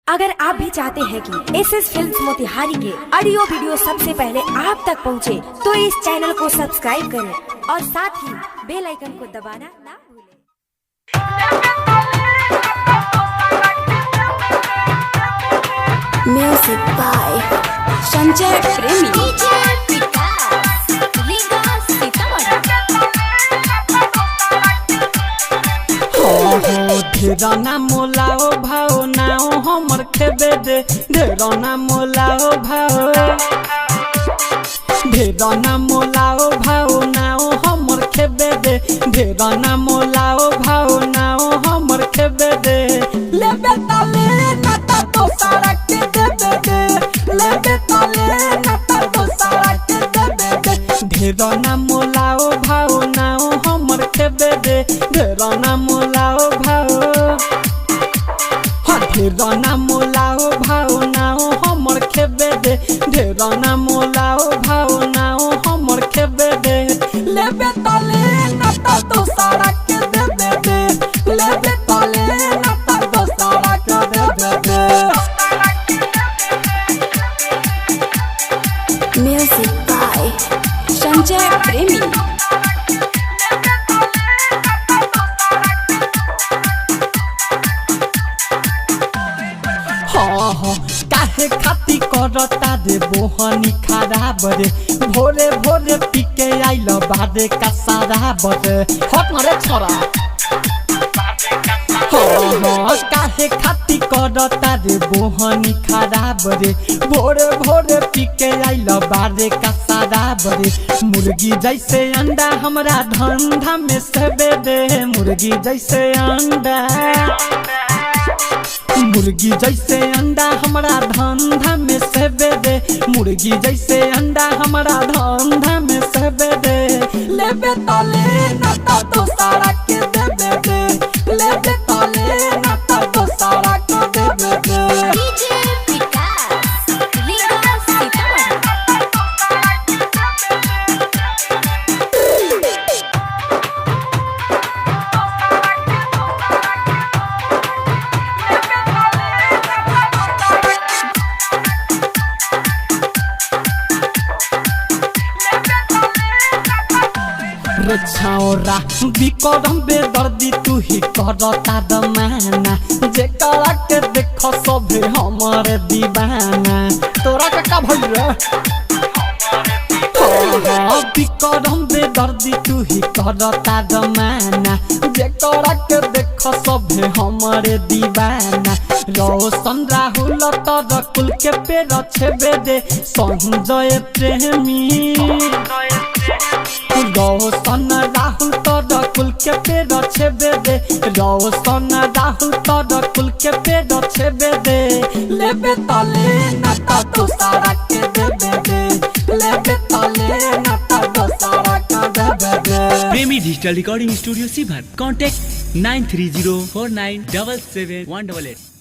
अगर आप भी चाहते हैं कि एसएस फिल्म्स मोतिहारी के ऑडियो वीडियो सबसे पहले आप तक पहुंचे, तो इस चैनल को सब्सक्राइब करें और साथ ही बेल आइकन को दबाना ना भूलें। म्यूजिक बाय संजय प्रेमी। ढेराना मोलाओ भाओ नाओ हमर खेबे दे ढेराना मोलाओ भाओ ढेराना मोलाओ भाओ नाओ हमर खेबे दे ढेराना मोलाओ भाओ नाओ हमर खेबे दे लेबे ताले नाता तो सारा के दे दे लेबे ताले नाता तो सारा के दे दे ढेराना मोलाओ भाओ नाओ हमर खेबे दे ढेराना मोलाओ भाओ ढेराना मोलाओ भाओ नाओ हमर खेबे दे ढेराना मोलाओ भाओ नाओ हमर खेबे दे लेबे ताले नाता तो सारा के दे दे लेबे ताले नाता तो सारा के दे दे। म्यूजिक बाय संजय प्रेमी। काहे खाती करता रे बोहनी खराब रे भोरे भोरे पीके आइल बादे का सारा बरे हट मारे छोरा। काहे खाती करता रे बोहनी खराब रे भोरे भोरे पीके आइल बादे का सारा बरे मुर्गी जैसे अंडा हमरा धंधा में सेबे दे मुर्गी जैसे अंडा मुर्गी जैसे अंडा हमारा धंधा में सेबे दे मुर्गी जैसे अंडा हमारा धंधा में सेबे दे लेबे ताले नाता तो सारा के दे दे लेबे ताले नाता तो सारा के दे दे। छौरा बिकरम बेदर्दी तू ही करता दमाना जे करा के देखो सभे हमारे दीवाना तोरा का भइल रे बिकरम बेदर्दी तू ही करता दमाना जे करा के देखो सभे हमारे दीवाना रोशन राहुल तर कुल के पेड़ छेबे दे संजय प्रेमी रोशन राहुल तर कुल के पेड़ छेबे दे रोशन राहुल तर कुल के पेड़ छेबे दे लेबे ताले नाता तो सारा के दे दे लेबे ताले नाता तो सारा के दे दे। प्रेमी डिजिटल रिकॉर्डिंग स्टूडियो सीभर कॉन्टैक्ट 9304977188।